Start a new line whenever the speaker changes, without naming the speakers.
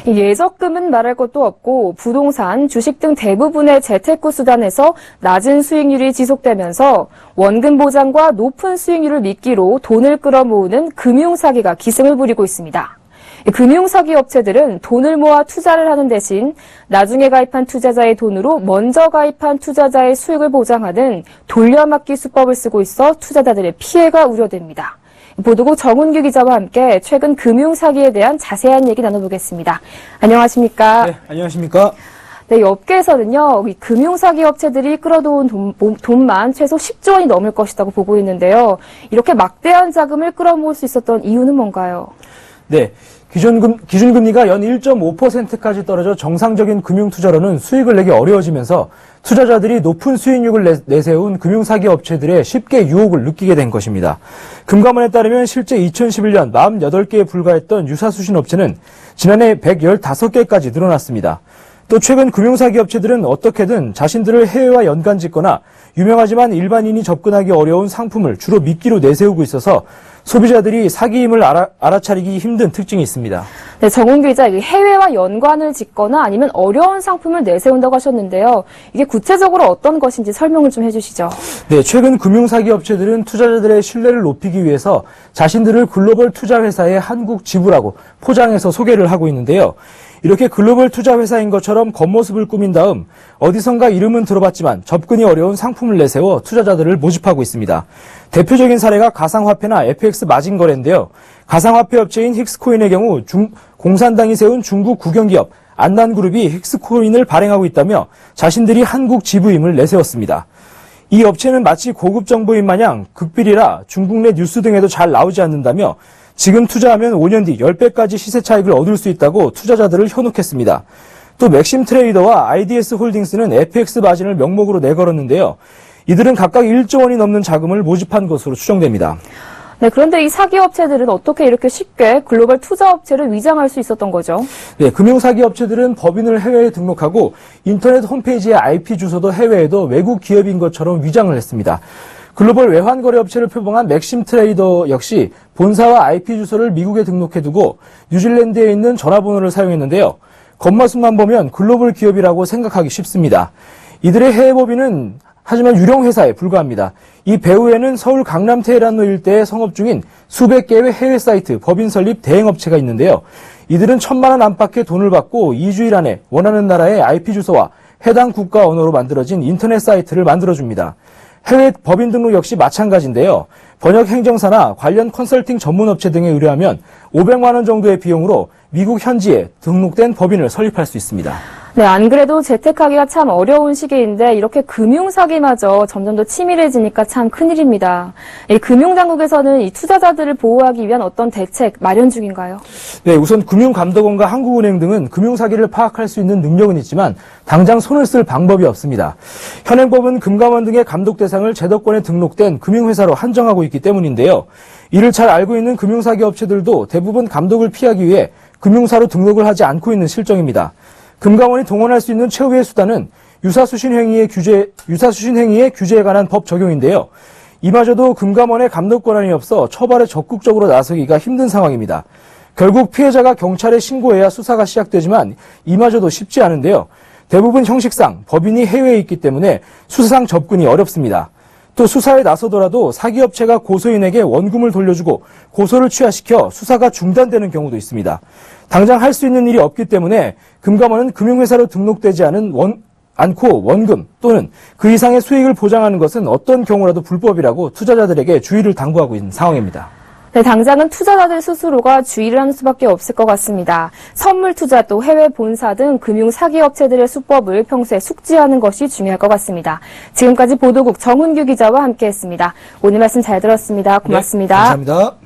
이 예적금은 말할 것도 없고 부동산, 주식 등 대부분의 재테크 수단에서 낮은 수익률이 지속되면서 원금 보장과 높은 수익률을 미끼로 돈을 끌어모으는 금융사기가 기승을 부리고 있습니다. 금융사기 업체들은 돈을 모아 투자를 하는 대신 나중에 가입한 투자자의 돈으로 먼저 가입한 투자자의 수익을 보장하는 돌려막기 수법을 쓰고 있어 투자자들의 피해가 우려됩니다. 보도국 정훈규 기자와 함께 최근 금융사기에 대한 자세한 얘기 나눠보겠습니다. 안녕하십니까?
네, 안녕하십니까?
네, 이 업계에서는요, 이 금융사기 업체들이 끌어도온 돈만 최소 10조 원이 넘을 것이라고 보고 있는데요. 이렇게 막대한 자금을 끌어모을 수 있었던 이유는 뭔가요?
네, 기준금리가 연 1.5%까지 떨어져 정상적인 금융투자로는 수익을 내기 어려워지면서 투자자들이 높은 수익률을 내세운 금융사기 업체들에 쉽게 유혹을 느끼게 된 것입니다. 금감원에 따르면 실제 2011년 48개에 불과했던 유사수신 업체는 지난해 115개까지 늘어났습니다. 또 최근 금융사기 업체들은 어떻게든 자신들을 해외와 연관짓거나 유명하지만 일반인이 접근하기 어려운 상품을 주로 미끼로 내세우고 있어서 소비자들이 사기임을 알아차리기 힘든 특징이 있습니다.
네, 정훈 기자, 해외와 연관을 짓거나 아니면 어려운 상품을 내세운다고 하셨는데요. 이게 구체적으로 어떤 것인지 설명을 좀 해주시죠.
네, 최근 금융사기 업체들은 투자자들의 신뢰를 높이기 위해서 자신들을 글로벌 투자회사의 한국 지부라고 포장해서 소개를 하고 있는데요. 이렇게 글로벌 투자 회사인 것처럼 겉모습을 꾸민 다음 어디선가 이름은 들어봤지만 접근이 어려운 상품을 내세워 투자자들을 모집하고 있습니다. 대표적인 사례가 가상화폐나 FX 마진 거래인데요. 가상화폐 업체인 힉스코인의 경우 공산당이 세운 중국 국영기업 안난그룹이 힉스코인을 발행하고 있다며 자신들이 한국 지부임을 내세웠습니다. 이 업체는 마치 고급 정보인 마냥 극비리라 중국 내 뉴스 등에도 잘 나오지 않는다며 지금 투자하면 5년 뒤 10배까지 시세 차익을 얻을 수 있다고 투자자들을 현혹했습니다. 또 맥심 트레이더와 IDS 홀딩스는 FX 마진을 명목으로 내걸었는데요. 이들은 각각 1조 원이 넘는 자금을 모집한 것으로 추정됩니다.
네, 그런데 이 사기 업체들은 어떻게 이렇게 쉽게 글로벌 투자 업체를 위장할 수 있었던 거죠?
네, 금융사기 업체들은 법인을 해외에 등록하고 인터넷 홈페이지의 IP 주소도 해외에도 외국 기업인 것처럼 위장을 했습니다. 글로벌 외환거래 업체를 표방한 맥심 트레이더 역시 본사와 IP 주소를 미국에 등록해두고 뉴질랜드에 있는 전화번호를 사용했는데요. 겉모습만 보면 글로벌 기업이라고 생각하기 쉽습니다. 이들의 해외 법인은 하지만 유령 회사에 불과합니다. 이 배후에는 서울 강남 테헤란로 일대에 성업 중인 수백 개의 해외 사이트 법인 설립 대행업체가 있는데요. 이들은 1,000만 원 안팎의 돈을 받고 2주일 안에 원하는 나라의 IP 주소와 해당 국가 언어로 만들어진 인터넷 사이트를 만들어줍니다. 해외 법인 등록 역시 마찬가지인데요. 번역 행정사나 관련 컨설팅 전문업체 등에 의뢰하면 500만 원 정도의 비용으로 미국 현지에 등록된 법인을 설립할 수 있습니다.
네, 안 그래도 재테크하기가 참 어려운 시기인데 이렇게 금융사기마저 점점 더 치밀해지니까 참 큰일입니다. 이 금융당국에서는 이 투자자들을 보호하기 위한 어떤 대책 마련 중인가요?
네, 우선 금융감독원과 한국은행 등은 금융사기를 파악할 수 있는 능력은 있지만 당장 손을 쓸 방법이 없습니다. 현행법은 금감원 등의 감독 대상을 제도권에 등록된 금융회사로 한정하고 있기 때문인데요. 이를 잘 알고 있는 금융사기 업체들도 대부분 감독을 피하기 위해 금융사로 등록을 하지 않고 있는 실정입니다. 금감원이 동원할 수 있는 최후의 수단은 유사수신 행위의 규제에 관한 법 적용인데요. 이마저도 금감원의 감독 권한이 없어 처벌에 적극적으로 나서기가 힘든 상황입니다. 결국 피해자가 경찰에 신고해야 수사가 시작되지만 이마저도 쉽지 않은데요. 대부분 형식상 법인이 해외에 있기 때문에 수사상 접근이 어렵습니다. 또 수사에 나서더라도 사기업체가 고소인에게 원금을 돌려주고 고소를 취하시켜 수사가 중단되는 경우도 있습니다. 당장 할 수 있는 일이 없기 때문에 금감원은 금융회사로 등록되지 않고 원금 또는 그 이상의 수익을 보장하는 것은 어떤 경우라도 불법이라고 투자자들에게 주의를 당부하고 있는 상황입니다.
네, 당장은 투자자들 스스로가 주의를 하는 수밖에 없을 것 같습니다. 선물 투자 또 해외 본사 등 금융 사기 업체들의 수법을 평소에 숙지하는 것이 중요할 것 같습니다. 지금까지 보도국 정훈규 기자와 함께했습니다. 오늘 말씀 잘 들었습니다. 고맙습니다.
네, 감사합니다.